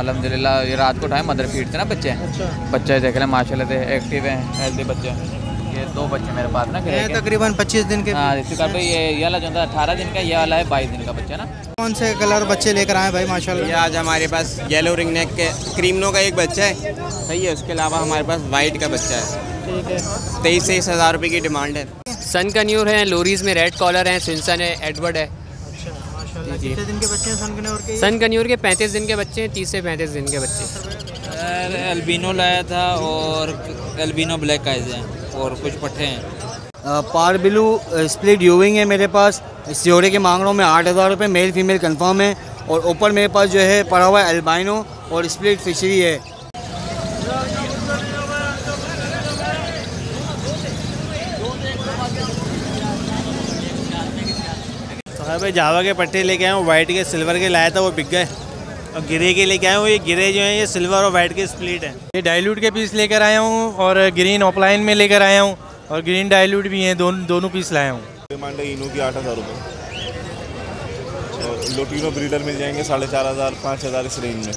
अल्हम्दुलिल्लाह ये रात को टाइम मदर फीड थे ना बच्चे। अच्छा। बच्चे देख रहे माशाल्लाह से एक्टिव हैं, हेल्दी बच्चे। ये 2 बच्चे मेरे पास ना तकरीबन 25 दिन के। हाँ, इसी का भाई ये वाला जो था 18 दिन का, ये वाला है 22 दिन का बच्चा ना। कौन से कलर बच्चे लेकर आए भाई माशाल्लाह? ये आज हमारे पास येलो रिंग नेक के क्रीमनो का एक बच्चा है, सही है। उसके अलावा हमारे पास वाइट का बच्चा है। ठीक है। 23 हज़ार रुपये की डिमांड है। सन कन्यूर है, लोरीज में रेड कॉलर है, सिंसन है, एडवर्ड है। अच्छा माशाल्लाह। कितने दिन के बच्चे हैं सन कन्यूर के? सन कन्यूर के 35 दिन के बच्चे हैं, 30 से 35 दिन के बच्चे। एल्बिनो लाया था और एल्बिनो ब्लैक आइज हैं और कुछ पट्टे हैं। पार ब्लू स्प्लिट यूविंग है मेरे पास। इस जोड़े के मांग रहा हूँ मैं 8,000 रुपये, मेल फीमेल कंफर्म है। और ऊपर मेरे पास जो है पड़ा हुआ है एल्बाइनो और स्प्लिट फिशरी है। तो भाई जावा के पट्टे लेके आया हूँ, वाइट के सिल्वर के लाया था वो बिक गए, और गिरे के लेके आया हूँ। ये गिरे जो हैं ये सिल्वर और वाइट के स्प्लिट है। ये डाइल्यूट के पीस लेकर आया हूँ और ग्रीन ऑफलाइन में लेकर आया हूँ और ग्रीन डाइल्यूट भी हैं, दोनों पीस लाया हूँ। डिमांड है इनो की 8,000 रुपये और लोटिनो ब्रीडर मिल जाएंगे 4,500 5,000 इस रेंज में।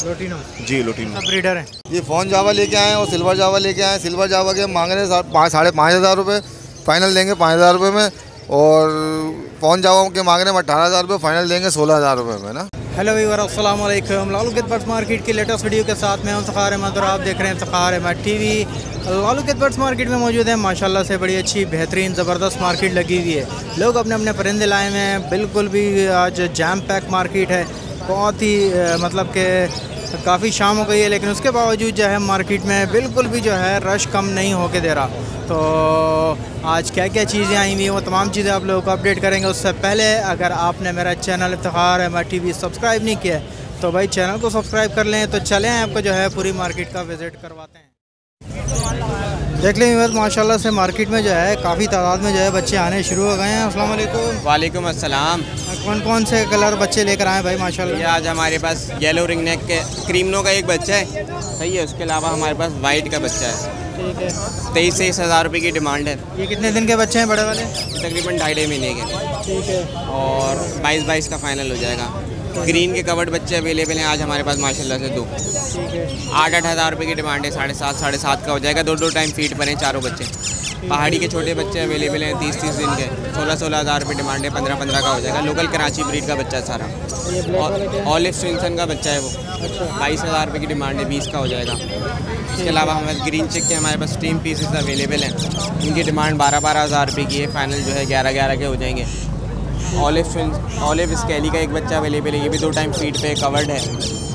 लोटिनो? जी लोटिनो ब्रीडर है। ये फ़ोन जावा लेके आए हैं और सिल्वर जावा लेके आए हैं। सिल्वर जावा के मांग रहे हैं 5,500 रुपये, फाइनल देंगे 5,000 रुपये में। और फ़ोन जावा के मांग रहे हैं 18,000 रुपये, फाइनल देंगे 16,000 रुपये में ना। हेलो व्यूअर, अस्सलाम वालेकुम। लालू बर्ड्स मार्केट की लेटेस्ट वीडियो के साथ मैं हूं फ़ख़ार अहमद और आप देख रहे हैं Fakhar Ahmed TV. Lalu birds market में मौजूद है, माशाल्लाह से बड़ी अच्छी बेहतरीन ज़बरदस्त मार्केट लगी हुई है। लोग अपने अपने परिंदे लाए हुए हैं, बिल्कुल भी आज जैम पैक मार्केट है। बहुत ही मतलब कि काफ़ी शाम हो गई है, लेकिन उसके बावजूद जो है मार्केट में बिल्कुल भी जो है रश कम नहीं होके दे रहा। तो आज क्या क्या चीज़ें आई हुई हैं वो तमाम चीज़ें आप लोगों को अपडेट करेंगे। उससे पहले अगर आपने मेरा चैनल फ़ख़ार अहमद टीवी सब्सक्राइब नहीं किया है तो भाई चैनल को सब्सक्राइब कर लें। तो चलें आपको जो है पूरी मार्केट का विज़िट करवाते हैं। देख लें बस माशाल्लाह से मार्केट में जो है काफ़ी तादाद में जो है बच्चे आने शुरू हो गए हैं। अस्सलाम वालेकुम। वालेकुम अस्सलाम। कौन कौन से कलर बच्चे लेकर आए भाई माशाल्लाह? ये आज हमारे पास येलो रिंग नेक के क्रीमनो का एक बच्चा है, सही है। उसके अलावा हमारे पास वाइट का बच्चा है। ठीक है। 23 हज़ार रुपये की डिमांड है। ये कितने दिन के बच्चे हैं बड़े वाले? तकरीबन 2.5 महीने के। ठीक है। और 22 का फाइनल हो जाएगा। ग्रीन के कवर्ड बच्चे अवेलेबल हैं आज हमारे पास माशाल्लाह से 2। ठीक है। 8-8 हज़ार रुपये की डिमांड है। 7.5 का हो जाएगा। 2 टाइम फीड पर हैं चारों बच्चे। पहाड़ी के छोटे बच्चे अवेलेबल हैं 30 दिन के। 16 हज़ार रुपये डिमांड है। 15 का हो जाएगा। लोकल कराची ब्रीड का बच्चा सारा। ऑलिव स्विंसन का बच्चा है वो। 22 हज़ार रुपये की डिमांड है। 20 का हो जाएगा। इसके अलावा हमारे ग्रीन चिक के हमारे पास स्टीम पीसेस अवेलेबल हैं। इनकी डिमांड 12 हज़ार रुपये की है। फाइनल जो है 11 के हो जाएंगे। ऑलिव स्केली का एक बच्चा अवेलेबल है। ये भी 2 टाइम फीड पे कवर्ड है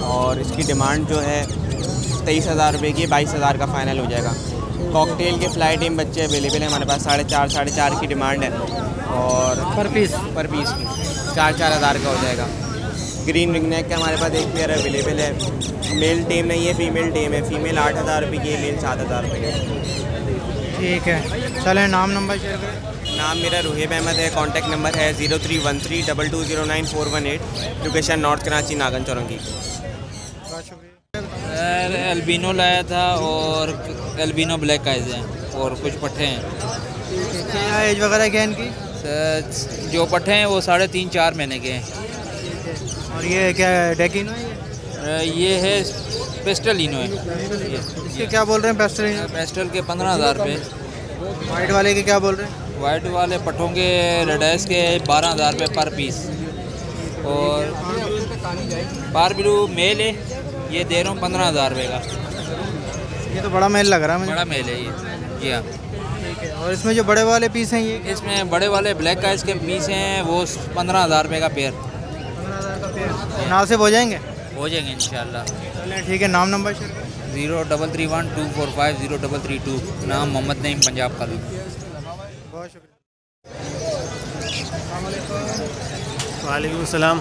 और इसकी डिमांड जो है 23 हज़ार रुपये की। 22 हज़ार का फाइनल हो जाएगा। कॉकटेल के फ्लाई टीम बच्चे अवेलेबल हैं हमारे पास। 4.5 की डिमांड है और पर पीस की 4 हज़ार का हो जाएगा। ग्रीन रिंग नेक का हमारे पास एक पेयर अवेलेबल है। मेल टीम नहीं है, फीमेल टीम है। फीमेल 8,000 रुपये की है, मेल 7,000 रुपये की। ठीक है, चलें नाम नंबर शेयर करें। नाम मेरा रुहेब अहमद है। कॉन्टैक्ट नंबर है 031322099418। Location north Karachi Nagan Chowrangi. बहुत शुक्रिया। एल्बिनो लाया था और एल्बिनो ब्लैक आइज हैं और कुछ पट्टे हैं। ठीक है। क्या एज वगैरह क्या है इनकी? जो पट्टे हैं वो 3.5-4 महीने के हैं। और ये क्या डेकिनो है? ये है पेस्टलिनो है। इसके क्या बोल रहे हैं? पेस्टल के 15,000 रुपये। वाइट वाले के क्या बोल रहे हैं? वाइट वाले पट्टों के रेडैस के 12,000 रुपये पर पीस। और पार ब्लू मेल है, ये दे रहा हूँ 15,000 रुपये का। ये तो बड़ा मेल लग रहा है मुझे। बड़ा मेल है ये। जी हाँ। ठीक है। और इसमें जो बड़े वाले पीस हैं ये? इसमें बड़े वाले ब्लैक आइज के पीस हैं, वो 15,000 रुपये का पेयर। 15,000 का पेयर नासिब हो जाएंगे? हो जाएंगे इंशाल्लाह। चलें ठीक है, नाम नंबर शेयर करें। 0331245032। नाम मोहम्मद नईम, पंजाब का। बहुत शुक्रिया। वालेकुम सलाम।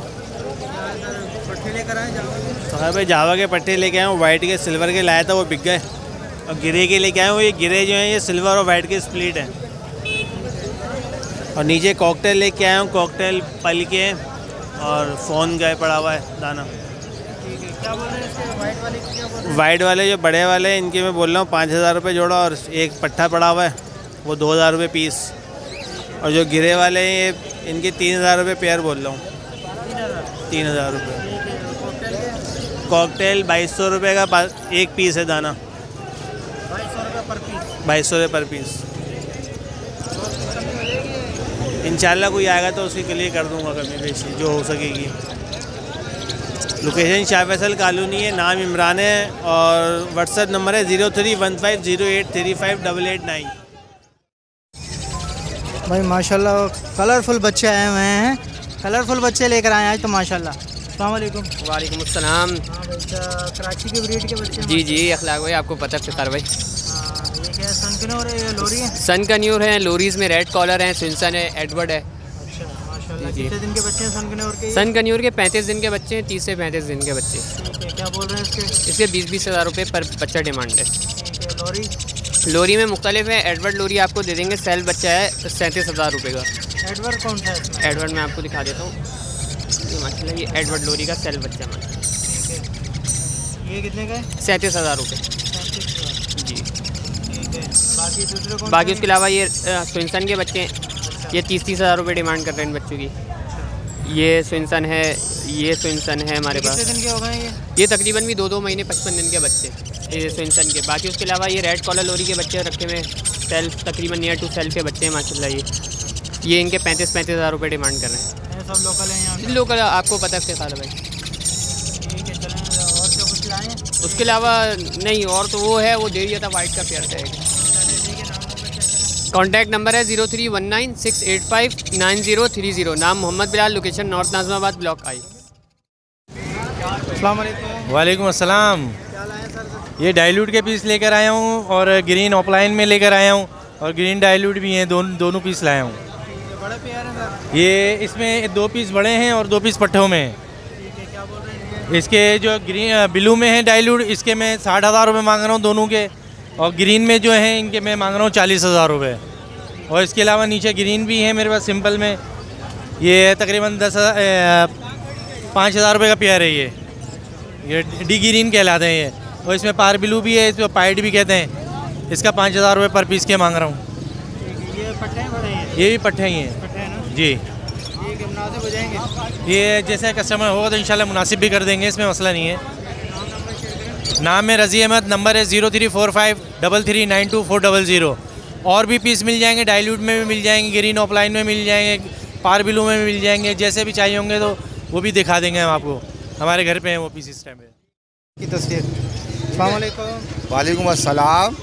पट्टे लेकर आए जावा? तो भाई जावा के पट्टे लेके आया हूँ, वाइट के सिल्वर के लाया था वो बिक गए, और गिरे के लेके आया हूँ। ये गिरे जो हैं ये सिल्वर और वाइट के स्प्लिट हैं। और नीचे कॉकटेल लेके आया हूँ, कॉकटेल पल के और फ़ोन गए पड़ा हुआ है दाना। क्या बोल रहे हैं इसके? वाइट वाले की क्या बोल रहे हैं? वाइट वाले जो बड़े वाले हैं इनके मैं बोल रहा हूँ 5,000 रुपये जोड़ा, और एक पट्टा पड़ा हुआ है वो 2,000 रुपये पीस। और जो गिरे वाले हैं ये इनके 3,000 रुपये पेयर बोल रहा हूँ। 3,000 रुपये। कॉकटेल 2200 रुपये का एक पीस है दाना। 2200 रुपये पर पीस। इंशाल्लाह कोई आएगा तो उसके लिए कर दूंगा कमी बेशी जो हो सकेगी। लोकेशन शाह फैसल कॉलोनी है, नाम इमरान है और व्हाट्सएप नंबर है 031508358889। भाई माशाल्लाह कलरफुल बच्चे आए हुए हैं, कलरफुल बच्चे लेकर आए हैं आज तो माशाल्लाह। अस्सलाम वालेकुम। वालेकुम अस्सलाम। कराची के ब्रीड के बच्चे जी जी अखलाक भाई, आपको पता है फिकार भाई। ये क्या है, सनकन्योर है या लोरी है? सनकन्योर है, लोरीज में रेड कॉलर है, स्विंसन है, एडवर्ड है। अच्छा माशाल्लाह। कितने दिन के बच्चे हैं सनकन्योर के? सनकन्योर के 35 दिन के बच्चे हैं, 30 से 35 दिन के बच्चे। ठीक है, क्या बोल रहे हैं इसके? इसके 20-20 हज़ार रुपये पर बच्चा डिमांड है। ठीक है, लोरी? लोरी में मुख्तलिफ है। एडवर्ड लोरी आपको दे देंगे, सेल बच्चा है 37,000 रुपये का। एडवर्ड कौन सा है इसमें? एडवर्ड मैं आपको दिखा देता हूँ, ये माशाल्लाह ये एडवर्ड लोरी का सेल बच्चा है। ठीक है, ये कितने का है? 37,000 रुपये जी। ठीक है, बाकी दूसरे कौन? बाकी उसके अलावा ये स्विंसन के बच्चे हैं, ये 30-30 हज़ार रुपये डिमांड कर रहे हैं इन बच्चों की। ये स्विंसन है, ये स्विंसन है हमारे पास। कितने दिन के हो गए ये तकरीबन भी 2-2 महीने 55 दिन के बच्चे ये स्विंसन के। बाकी उसके अलावा ये रेड कॉलर लोरी के बच्चे रखे हुए, सेल्फ तकरीबन नियर टू सेल्फ के बच्चे हैं माशाल्लाह। ये इनके 35-35 हज़ार रुपये डिमांड कर रहे हैं। सब लोकल हैं यहाँ? लोकल आपको पता है फिकार भाई। ठीक है, चलें। और क्या कुछ लाएँ? उसके अलावा नहीं, और तो वो है, वो दे दिया था वाइट का पेयर का एक। कॉन्टैक्ट नंबर है 0319685930। नाम Mohammad Bilal, location north Nazimabad block I. अस्सलाम वालेकुम। वालेकुम अस्सलाम। क्या लाए सर? ये डाइल्यूट के पीस लेकर आया हूँ और ग्रीन ऑफलाइन में लेकर आया हूँ और ग्रीन डाइल्यूट भी हैं, दोनों पीस लाया हूँ। बड़े पेयर हैं सर? ये इसमें 2 पीस बड़े हैं और 2 पीस पट्ठों में हैं। ठीक है, क्या बोल रहे हैं? इसके जो ग्रीन ब्लू में है डाइल्यूट, इसके मैं 60,000 रुपये मांग रहा हूँ दोनों के, और ग्रीन में जो हैं इनके मैं मांग रहा हूँ 40,000 रुपये। और इसके अलावा नीचे ग्रीन भी है मेरे पास सिंपल में, ये तकरीबन 5,000 रुपये का पेयर है। ये डी ग्रीन कहलाते हैं ये। और इसमें पार ब्लू भी है, इसको पाइट भी कहते हैं। इसका 5,000 रुपये पर पीस के मांग रहा हूँ। ये पट्टे हैं बड़े हैं? ये भी पट्टे ही हैं पट्टे हैं ना जी। ये क्या मुनासिब हो जाएंगे? ये जैसे कस्टमर होगा तो इंशाल्लाह मुनासिब भी कर देंगे, इसमें मसला नहीं है। नाम है रज़ी अहमद, नंबर है 0345339240। और भी पीस मिल जाएंगे, डाइल्यूट में भी मिल जाएंगे, ग्रीन ऑफलाइन में मिल जाएंगे, पार ब्लू में भी मिल जाएंगे। जैसे भी चाहिए होंगे तो वो भी दिखा देंगे हम आपको। हमारे घर पे हैं वो पीस इस टाइम पे की तस्वीर। अस्सलाम वालेकुम। वालेकुम अस्सलाम।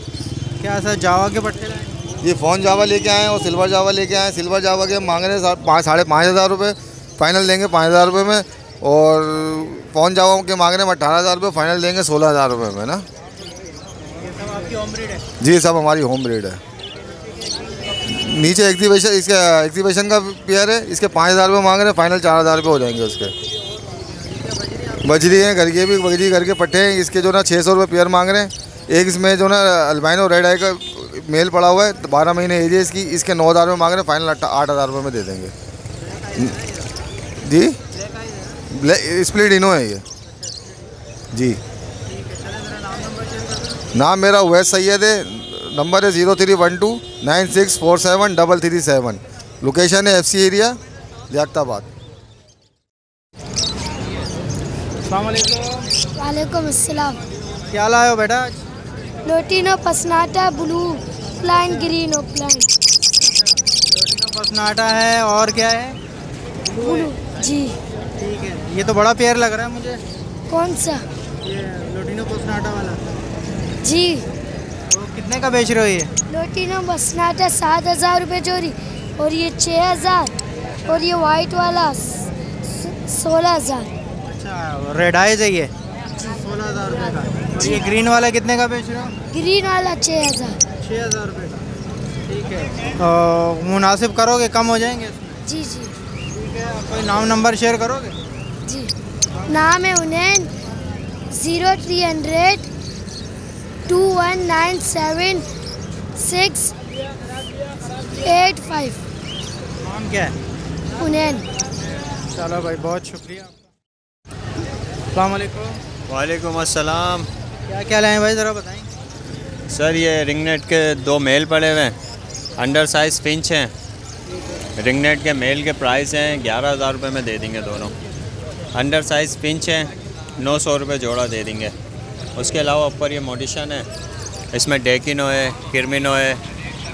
क्या सर जावा के पट्टे लाए? ये फ़ोन जावा लेके आए और सिल्वर जावा लेके आए। सिल्वर जावा के मांग रहे हैं 5,500 रुपये, फ़ाइनल देंगे 5,000 रुपये में। और फ़ोन जावा के मांग रहे हैं 18,000 रुपये, फ़ाइनल देंगे 16,000 रुपये में ना। ये सब आपकी होम ब्रीड है? जी सब हमारी होम ब्रीड है। नीचे एग्जीबिशन, इसका एग्जीबिशन का पेयर है, इसके 5,000 रुपये मांग रहे हैं, फ़ाइनल 4,000 रुपये हो जाएंगे उसके। बजरी हैं, घर के भी बजरी घर के पट्टे हैं। इसके जो ना 600 रुपये पेयर मांग रहे हैं। एक इसमें जो ना अल्बाइनो रेड आई का मेल पड़ा हुआ है, 12 महीने एज है इसकी। इसके 9,000 रुपये मांग रहे हैं, फाइनल 8,000 रुपये में दे देंगे जी। स्प्लिट इनो है ये जी। नाम मेरा उवैस सैयद है, नंबर है 031296473337। लोकेशन है FC एरिया लियाकताबाद। अस्सलाम वालेकुम। वालेकुम अस्सलाम। क्या लाए हो बेटा? Lutino personata blue opaline green opaline. Lutino personata है और क्या है? ब्लू जी। ठीक है, ये तो बड़ा पेयर लग रहा है मुझे। कौन सा? ये लोटिनो पसनाटा वाला जी। तो कितने का बेच रहे हो ये? लोटिनो पसनाटा 7,000 रुपये जोड़ी, और ये 6,000, और ये वाइट वाला 16,000। अच्छा, रेड आइज है ये 16,000 रुपये का। और ये ग्रीन वाला कितने का बेच रहे हो? ग्रीन वाला 6,000। 6,000 रुपये का। ठीक है, मुनासिब करोगे, कम हो जाएंगे इसमें? जी जी। ठीक है, कोई नाम नंबर शेयर करोगे? जी, नाम है उन्हें 0300 2197 नाम क्या है? उन्हें। चलो भाई, बहुत शुक्रिया। अस्सलाम वालेकुम। वालेकुम अस्सलाम। क्या क्या लाए भाई, ज़रा बताएं। सर ये रिंगनेट के 2 मेल पड़े हुए हैं, अंडर साइज़ फिंच हैं। रिंगनेट के मेल के प्राइस हैं 11,000 रुपये में दे देंगे दोनों। अंडर साइज़ फिंच हैं, 900 रुपये जोड़ा दे देंगे। उसके अलावा ऊपर ये मोडिशन है, इसमें डेकिनो है, किरमिनो है,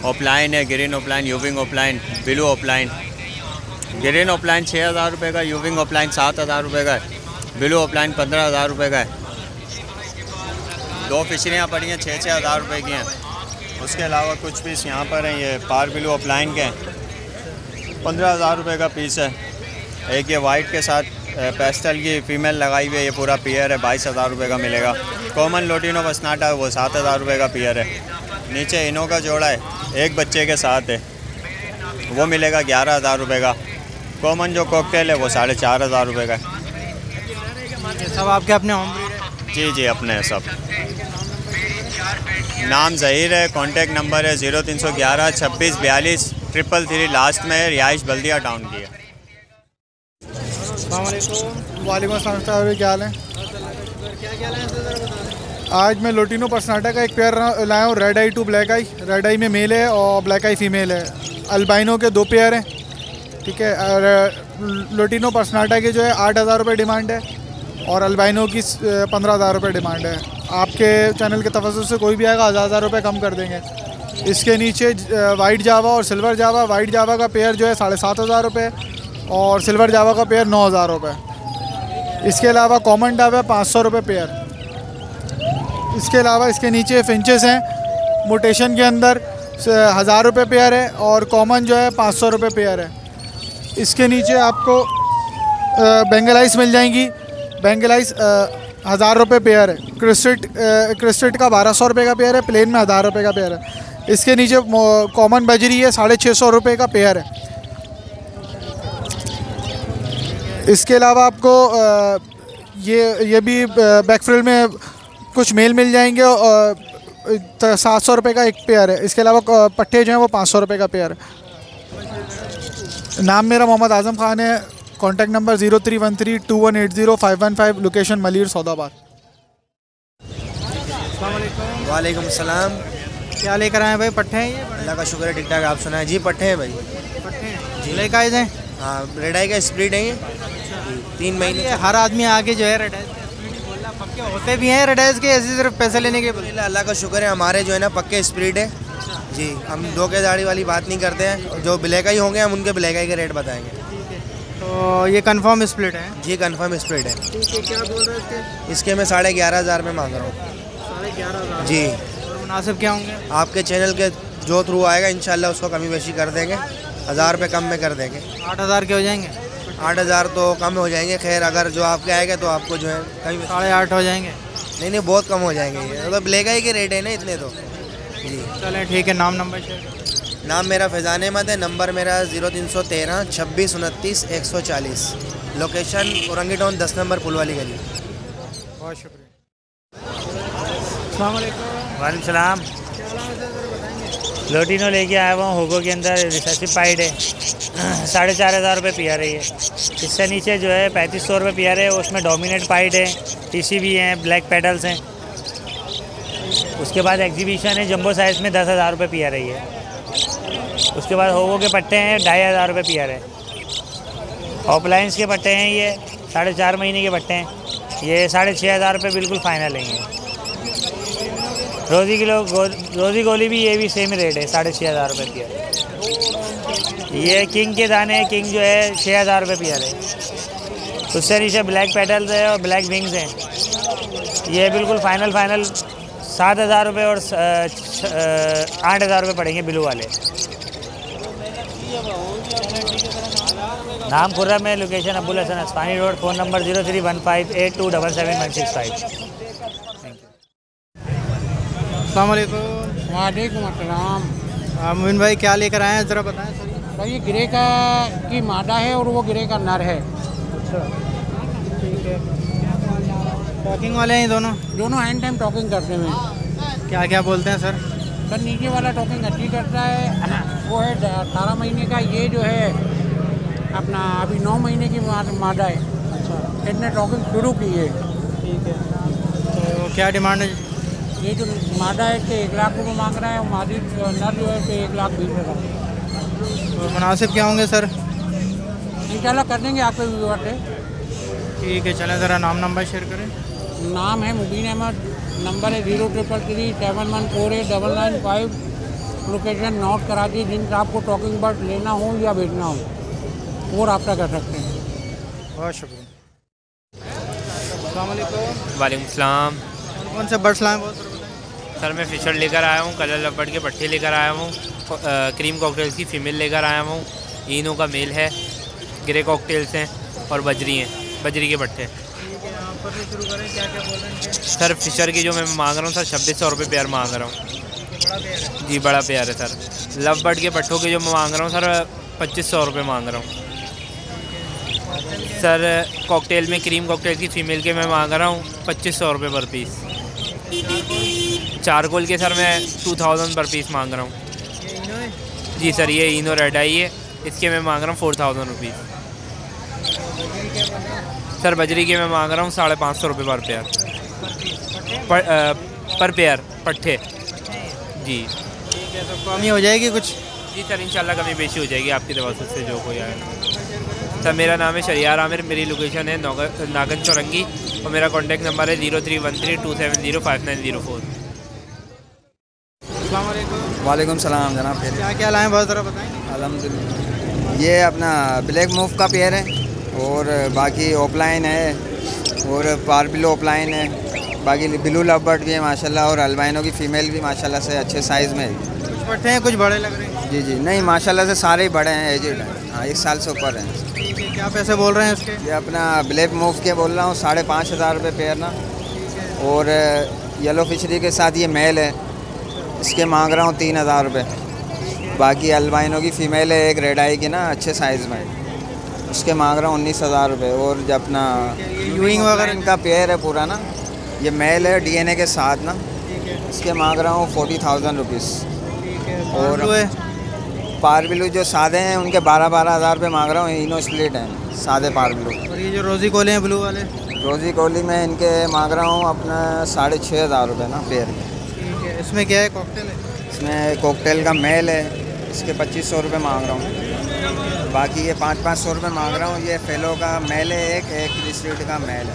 ओपलाइन है, green opaline, euwing opaline, blue opaline. Green opaline 6000 रुपये का, यूविंग ओपलाइन 7000 रुपये का है, ब्लू ओपलाइन 15000 रुपये का है। 2 फिशरियाँ पड़ी हैं 6-6 हज़ार रुपये की हैं। उसके अलावा कुछ पीस यहाँ पर हैं, ये पार ब्लू ओपलाइन के हैं, 15000 रुपये का पीस है। एक ये वाइट के साथ पेस्टल की फ़ीमेल लगाई हुई है, ये पूरा पेयर है, 22000 रुपये का मिलेगा। कॉमन लोटिनो बसनाटा है, वो 7000 रुपये का पेयर है। नीचे इनो का जोड़ा है, एक बच्चे के साथ है, वो मिलेगा 11000 रुपये का। कॉमन जो कॉकटेल है वो 4500 रुपये का है। सब आपके अपने होम ब्रीड है? जी जी अपने हैं सब। नाम ज़हीर है, कॉन्टेक्ट नंबर है 0311 26 42 333, लास्ट में रिहाइश बल्दिया टाउन की है। वालेकुम अस्सलाम, क्या हाल है? आज मैं लोटिनो पर्सनाटा का एक पेयर लाया हूँ, red eye to black eye. Red eye में मेल है और ब्लैक आई फीमेल है। अल्बाइनो के 2 पेयर हैं, ठीक है। लोटिनो पर्सनाटा के जो है 8000 रुपये डिमांड है और अल्बाइनो की 15000 रुपये डिमांड है। आपके चैनल के तवज्जुह से कोई भी आएगा 1000 रुपये कम कर देंगे। इसके नीचे वाइट जावा और सिल्वर जावा। वाइट जावा का पेयर जो है 7500 रुपये और सिल्वर जावा का पेयर 9000 रुपये। इसके अलावा कॉमन डाव है 500 रुपये पेयर। इसके अलावा इसके नीचे फिंचेस हैं, मोटेशन के अंदर 1000 रुपये पेयर है और कॉमन जो है 500 रुपये पेयर है। इसके नीचे आपको बेंगलाइस मिल जाएंगी। बेंगलाइस 1000 रुपये पेयर है। क्रिस्टेट का 1200 रुपये का पेयर है, प्लेन में 1000 रुपये का पेयर है। इसके नीचे कॉमन बजरी है, 650 रुपये का पेयर है। इसके अलावा आपको ये भी बैकफ्रिल में कुछ मेल मिल जाएंगे और 700 रुपये का एक पेयर है। इसके अलावा पट्टे जो हैं वो 500 रुपये का पेयर है। नाम मेरा मोहम्मद आज़म ख़ान है। Contact number 03132180 location Malir Saudabad. वालेकुम सलाम। क्या लेकर आए भाई? पट्टे हैं ये? अल्लाह का शुक्र है, ठीक ठाक। आप सुनाए? जी पट्टे हैं भाई। पट्टे हैं जी, लेकर आए हैं। हाँ, रेड आई का स्प्लिट है ये 3 महीने। हर आदमी आगे जो है रेड आई पक्के होते भी हैं, रेड आई के ऐसे सिर्फ पैसे लेने के। अल्लाह का शुक्र है, हमारे जो है ना पक्के स्प्लिट है जी। हम धोखेधाड़ी वाली बात नहीं करते हैं। जो ब्लैक आई होंगे हम उनके ब्लैक आई के रेट बताएंगे। तो ये कंफर्म स्प्लिट है? जी कंफर्म स्प्लिट है। ठीक है, क्या बोल रहे हैं इसके मैं 11500 में मांग रहा हूँ। 11500 जी। और मुनासिब क्या होंगे? आपके चैनल के जो थ्रू आएगा इंशाल्लाह उसको कमी बेशी कर देंगे, 1000 रुपये कम में कर देंगे। 8000 के हो जाएंगे? 8000 तो कम हो जाएंगे। खैर अगर जो आपके आएगा तो आपको जो है कहीं 8.5 हो जाएंगे? नहीं बहुत कम हो जाएंगे। ये तो ब्लैक आई के रेट है ना इतने तो। जी चलें ठीक है। नाम नंबर शेयर? नाम मेरा फैज़ान अहमद है। नंबर मेरा 0313 26 29 140। लोकेशन औरंगी टाउन 10 नंबर पुल वाली गली। बहुत शुक्रिया। अस्सलाम वालेकुम। वालेकुम सलाम। लोटिनो लेके आया हुआ हूँ, होगो के अंदर रिसेसिव पाइड है, 4500 रुपये पीआर है ये। इससे नीचे जो है 3500 रुपये पीआर है, उसमें डोमिनेट पाइड है, टीसीबी हैं, ब्लैक पेडल्स हैं। उसके बाद एग्जीबिशन है जंबो साइज़ में 10,000 रुपये पीआर है ये। उसके बाद होगो के पट्टे हैं 2500 रुपये पीआर है। ऑफलाइंस के पट्टे हैं ये 4.5 महीने के पट्टे हैं, ये 6500 रुपये बिल्कुल फ़ाइनल है ये। रोज़ी गोली भी ये भी सेम रेट है, 6500 रुपये पीआर। ये किंग के दाने, किंग जो है 6000 रुपये पीआर है। उससे नीचे ब्लैक पेडल्स है और ब्लैक विंग्स हैं, ये बिल्कुल फ़ाइनल 7000 रुपये और 8000 रुपये पड़ेंगे ब्लू वाले। नाम खुर्रम है, location Abul Hasan Isphahani road, phone number 031582777165। अस्सलाम वालेकुम। वालेकुम अस्सलाम। मोमिन भाई क्या लेकर आए हैं ज़रा बताएं सर। भाई ये गिरे का की मादा है और वो गिरे का नर है। अच्छा ठीक है। टॉकिंग वाले हैं दोनों हैंड टाइम टॉकिंग करते हैं। क्या क्या बोलते हैं सर? सर नीचे वाला टॉकिंग अच्छी करता है, वो है 18 महीने का। ये जो है अपना अभी 9 महीने की मादा है। अच्छा, इतने टॉकिंग शुरू की है। ठीक है। तो क्या डिमांड है? ये जो मादा है कि 1 लाख रुपये मांग रहा है और मादी नर जो है कि 1,20,000। तो मुनासिब क्या होंगे सर? इंशाल्लाह कर देंगे आपके व्यूअर से। ठीक है, चलें ज़रा नाम नंबर शेयर करें। नाम है मुबीन अहमद, नंबर है 0333714995। लोकेशन नोट करा दी, जिनका आपको टॉकिंग बर्ड लेना हो या भेजना हो वो रब्ता कर सकते हैं। बहुत शुक्रिया। अस्सलाम वालेकुम। वालेकुम सलाम। कौन से बर्ड्स लाए बहुत? सर मैं फ़िशर लेकर आया हूँ, कलर लबर्ड के पट्टे लेकर आया हूँ, क्रीम कॉकटेल्स की फ़ीमेल लेकर आया हूँ, इनो का मेल है, ग्रे कॉकटेल्स हैं और बजरी हैं, बजरी के पट्टे। शुरू करें, क्या क्या बोल रहे हैं? सर फ़िशर की जो मैं मांग रहा हूँ सर 2600 रुपये पेयर मांग रहा हूँ। जी बड़ा पेयर है सर। लव बर्ड के पट्टों के जो मैं मांग रहा हूँ सर 2500 रुपये मांग रहा हूँ। सर कॉकटेल में क्रीम कॉकटेल की फ़ीमेल के मैं मांग रहा हूँ 2500 रुपये पर पीस। चारकोल के सर मैं 2000 पर पीस मांग रहा हूँ। जी सर ये इनो रेड आई है, इसके मैं मांग रहा हूँ 4000 रुपीज़। सर बजरी के मैं मांग रहा हूँ 550 रुपये पर पेयर, पर पेयर पट्टे। जी ठीक है, तो कमी हो जाएगी कुछ? जी सर इंशाल्लाह कमी बेशी हो जाएगी आपकी तवज्जो से जो कोई आएगा। सर मेरा नाम है शरियार आमिर, मेरी लोकेशन है नागन चौरंगी और मेरा कॉन्टैक्ट नंबर है 031327059004। वालेकुम सलाम जनाब। क्या क्या लाएँ बहुत ज़रा बताएँ। अल्हम्दुलिल्लाह ये अपना ब्लैक मूव का पेयर है और बाकी ओपलाइन है और पारबिलो ओपलाइन है, बाकी ब्लू लवबर्ड भी है माशाल्लाह और अल्बाइनो की फ़ीमेल भी माशाल्लाह से अच्छे साइज़ में है। कुछ बड़े हैं कुछ बड़े लग रहे हैं? जी जी नहीं माशाल्लाह से सारे ही बड़े हैं, एजेड हैं, हाँ 1 साल से ऊपर हैं। ठीक है, क्या पैसे बोल रहे हैं इसके? ये अपना ब्लैक मूव के बोल रहा हूँ 5500 रुपये पेयर ना, और येलो फिशरी के साथ ये मेल है, इसके मांग रहा हूँ 3000 रुपये। बाकी अल्बाइनो की फ़ीमेल है एक रेड आई की ना अच्छे साइज़ में, उसके मांग रहा हूँ 19000 रुपये। और जब अपना यूइंग वगैरह इनका पेयर है पूरा ना, ये मेल है डीएनए के साथ ना, इसके मांग रहा हूँ 40,000 रुपीज़। और पारबिलू जो सादे हैं उनके 12-12 हज़ार रुपये मांग रहा हूँ, इनो स्प्लिट हैं सादे पारबिलू। और ये जो रोज़ी कोले हैं ब्लू वाले? रोज़ी कोली में इनके मांग रहा हूँ अपना 6500 रुपये ना पेयर के। ठीक है, इसमें क्या है? कॉकटेल है? इसमें कॉकटेल का मेल है, इसके 2500 रुपये मांग रहा हूँ। बाकी ये 500-500 रुपये मांग रहा हूँ। ये फेलो का मेल है, एक रिस्ट्रीट का मेल है।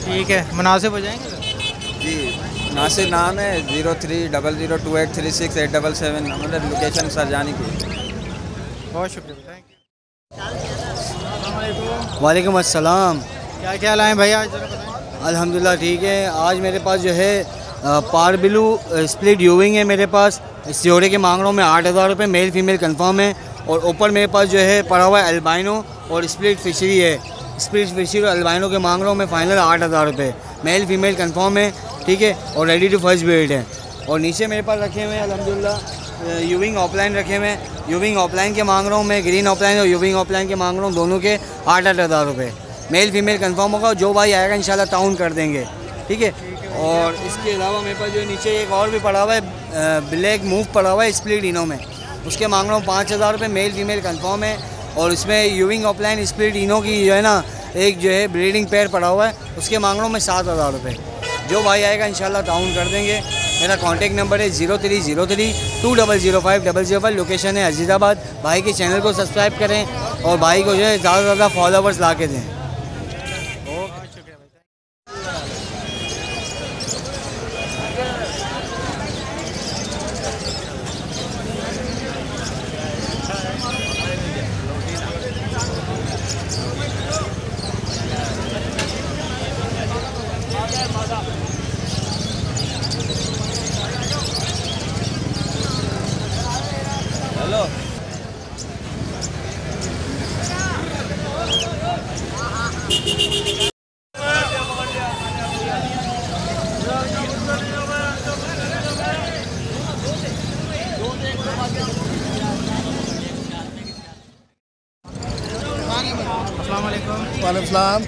ठीक है, मुनासिब हो जाएंगे जी। नासिर नाम है 030028368777, मतलब लोकेशन सरजानी की। बहुत शुक्रिया, थैंक यू। वालेकुम अस्सलाम। क्या क्या लाएँ भाई आज ज़रा बताएं। अल्हम्दुलिल्लाह ठीक है। आज मेरे पास जो है पारबिलू स्प्लिट यूविंग है मेरे पास, इस जोड़े के मांग रहा हूँ मैं 8000 रुपये, मेल फीमेल कंफर्म है। और ऊपर मेरे पास जो है पड़ा हुआ है अल्बाइनो और स्प्लिट फिशरी है, स्प्लिट फिशरी और अल्बाइनो के मांग रहा हूँ मैं फाइनल 8000 रुपये, मेल फीमेल कंफर्म है, ठीक है, और रेडी टू फर्स्ट ब्रीड है। और नीचे मेरे पास रखे हुए हैं अल्हम्दुलिल्लाह यूविंग ऑफलाइन रखे हुए हैं। यूविंग ऑफलाइन के मांग रहा हूँ मैं, ग्रीन ऑफलाइन और यूविंग ऑफलाइन के मांग रहा हूँ दोनों के 8-8 रुपये, मेल फीमेल कंफर्म होगा। जो भाई आएगा इंशाल्लाह टाउन कर देंगे, ठीक है। और इसके अलावा मेरे पास जो है नीचे एक और भी पड़ा हुआ है, ब्लैक मूव पड़ा हुआ है स्प्लिट इनो में, उसके मांग रहा हूँ 5000 रुपये, मेल फीमेल कंफर्म है। और इसमें यूविंग ऑफलाइन स्प्लिट इनो की जो है ना एक जो है ब्रीडिंग पेयर पड़ा हुआ है, उसके मांग रहा हूँ मैं 7000 रुपये। जो भाई आएगा इंशाल्लाह टाउन कर देंगे। मेरा कॉन्टैक्ट नंबर है 0303200500, लोकेशन है अजीज़ाबाद। भाई के चैनल को सब्सक्राइब करें और भाई को जो है ज़्यादा से ज़्यादा फॉलोवर्स ला के दें। हेलो वालेकुम सलाम।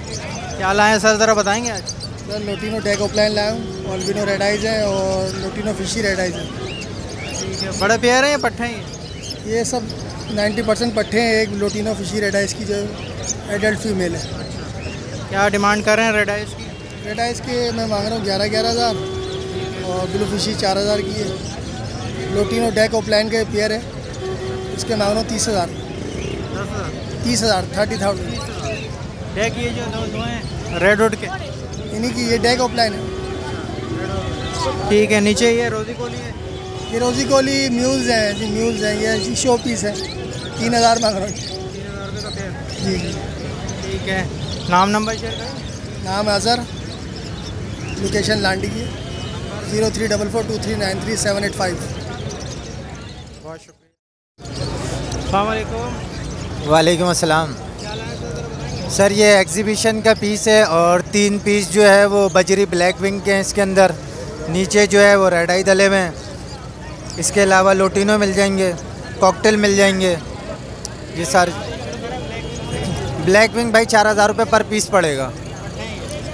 क्या लाए हैं सर ज़रा बताएंगे आज? सर लोटिनो टैग ऑफलाइन लाया हूँ, ऑल्बिनो रेड आइज है और लोटिनो फिशी रेड आइज है। ठीक है, बड़े पेयर हैं या पट्टे हैं? ये सब 90% पट्टे हैं। एक लोटिनो फिशी रेड आइज की जो एडल्ट फीमेल है। क्या डिमांड कर रहे हैं रेड आइज की? रेड आइज के मैं मांग रहा हूँ 11-11 हज़ार और ब्लू फिशी 4000 की है। लोटिनो टैग ऑफलाइन के पेयर है, इसके मांग रहा हूँ 30,000 30,000 30,000। टैग ये जो दो हैं रेड वुड के इन्हीं की ये डैक ऑफलाइन है। ठीक है। नीचे ये रोजी कोली है, ये रोजी कोली म्यूज़ है जी, म्यूज़ है, ये शो पीस है, 3000 मांग रहा हूँ। 3000 रुपये का पेयर। जी जी ठीक है। नाम नंबर शेयर करें। नाम अज़हर, लोकेशन लांडी की, 0344239378 बहुत शुक्रिया। अस्सलाम वालेकुम। वालेकुम अस्सलाम। सर ये एग्जीबिशन का पीस है और 3 पीस जो है वो बजरी ब्लैक विंग के हैं इसके अंदर, नीचे जो है वो रेड आई डले हुए हैं। इसके अलावा लोटिनो मिल जाएंगे, कॉकटेल मिल जाएंगे, ये सारे। ब्लैक विंग भाई 4000 रुपये पर पीस पड़ेगा,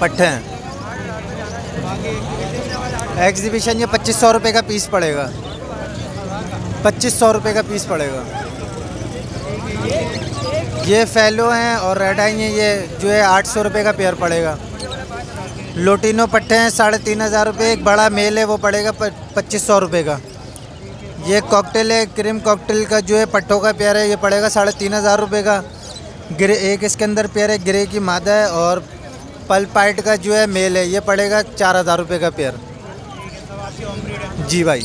पट्टे हैं। एग्जीबिशन ये 2500 रुपये का पीस पड़ेगा, 2500 रुपये का पीस पड़ेगा। ये फैलो हैं और रेड आई हैं, ये जो है 800 रुपये का पेयर पड़ेगा। लोटिनो पट्टे हैं 3500 रुपये, एक बड़ा मेल है वो पड़ेगा 2500 रुपये का। ये कॉकटेल है, क्रीम कॉकटेल का जो है पट्टों का पेयर है, ये पड़ेगा 3500 रुपये का। ग्रे एक इसके अंदर पेयर है, ग्रे की मादा है, और पल पाइट का जो है मेल है, ये पड़ेगा 4000 रुपये का पेयर। जी भाई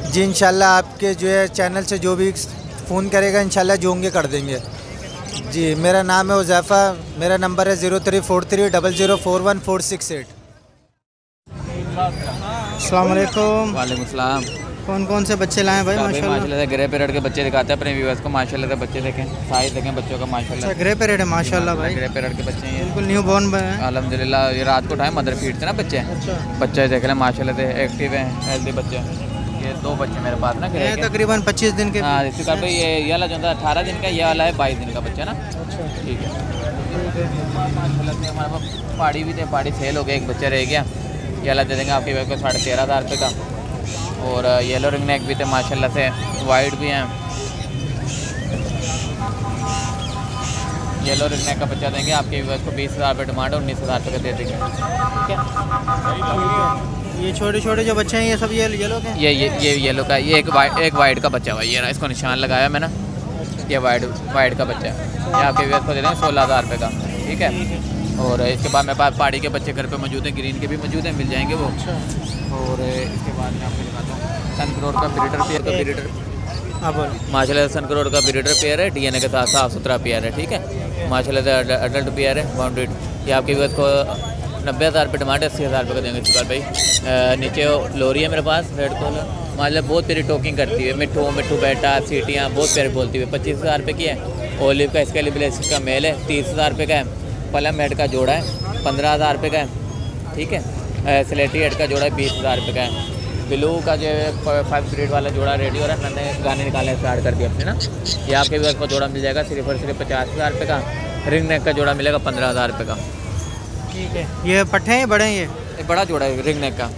जी, इंशाल्लाह आपके जो है चैनल से जो भी फ़ोन करेगा इंशाल्लाह जो होंगे कर देंगे। जी मेरा नाम है उज़ैफ़ा, मेरा नंबर है 0343004148। अस्सलाम वालेकुम। वालेकुम सलाम। कौन कौन से बच्चे लाए भाई? माशाल्लाह से ग्रे पैरेट के बच्चे दिखाते हैं अपने व्यूअर्स को। माशाल्लाह से बच्चे देखें, साइज देखें बच्चों का माशाल्लाह। अच्छा ग्रे पैरेट है माशाल्लाह भाई, ग्रे पैरेट के बच्चे हैं, बिल्कुल न्यू बॉर्न है अल्हम्दुलिल्लाह। ये रात को टाइम मदर फीड थे ना बच्चे। अच्छा। बच्चे देख लें माशाल्लाह से एक्टिव हैं, हेल्दी बच्चे। ये 2 बच्चे मेरे पास ना ग्रे के, तकरीबन 25 दिन के। हाँ इसी का भाई ये वाला जो है 18 दिन का, ये वाला है 22 दिन का बच्चा ना। अच्छा ठीक है। माशाल्लाह से हमारे पास पहाड़ी भी थे, पहाड़ी सेल हो गया, एक बच्चा रह गया। ये वाला दे देंगे आपके भाई को 13,500 रुपये का। और येलो रिंग नेक भी थे माशाल्लाह से, वाइट भी हैं। येलो रिंग नेक का बच्चा देंगे आपके व्यूअर्स को 20,000 रुपये डिमांड है, 19,000 रुपये का दे देंगे। ठीक है। ये छोटे छोटे जो बच्चे हैं ये सब ये येलो के? ये येलो का, ये एक वाइट का बच्चा भाई, ये ना इसको निशान लगाया मैंने, ये वाइट का बच्चा है। ये आपके व्यूअर्स को दे देंगे 16,000 रुपये का। ठीक है। और इसके बाद मेरे पास पहाड़ी के बच्चे घर पे मौजूद हैं, ग्रीन के भी मौजूद हैं, मिल जाएंगे वो। और इसके बाद मैं आपको दिखाता हूँ सनक्रोर का ब्रीडर पेयर का ब्रीडर। माशाल्लाह सनक्रोर का ब्रीडर पेयर है, डीएनए के साथ साफ सुथरा पेयर है। ठीक है। माशाल्लाह से अडल्ट पेयर है, बाउंडेड। ये आपके व्यूअर्स को 90,000 रुपये डिमांड है, 80,000 रुपये का देंगे इस बार भाई। नीचे लोरी है मेरे पास रेड कलर, माशाल्लाह बहुत प्यारी टोकिंग करती है, मिट्ठू बैठा, सीटियाँ बहुत प्यारी बोलती हुई। 25,000 रुपये की है। ओलिव का स्केलिब्लेसिस का मेल है, 30,000 रुपये का है। पलम हेड का जोड़ा है, 15,000 रुपये का है। ठीक है। स्लेटी हेड का जोड़ा है, 20,000 रुपये का है। ब्लू का जो है 5 ग्रेड वाला जोड़ा रेडी हो रहा है, मैंने गाने निकालने स्टार्ट कर दिया अपने ना। ये आपके भी उसको जोड़ा मिल जाएगा सिर्फ और सिर्फ 50,000 रुपये का। रिंग नेक का जोड़ा मिलेगा 15,000 रुपये का। ठीक है। ये पट्टे हैं बड़े हैं, ये बड़ा जोड़ा है रिंग नेक का।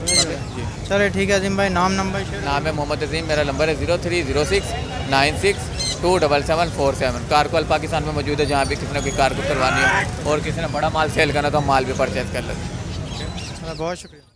चलो ठीक है अजीम भाई। नाम नंबर? नाम है मोहम्मद अजीम, मेरा नंबर है 0306962747। कार को पाकिस्तान में मौजूद है, जहाँ भी किसी ने कोई कार को करवानी हो और किसी ने बड़ा माल सेल करना तो हम माल भी परचेज कर लेते हैं। बहुत शुक्रिया।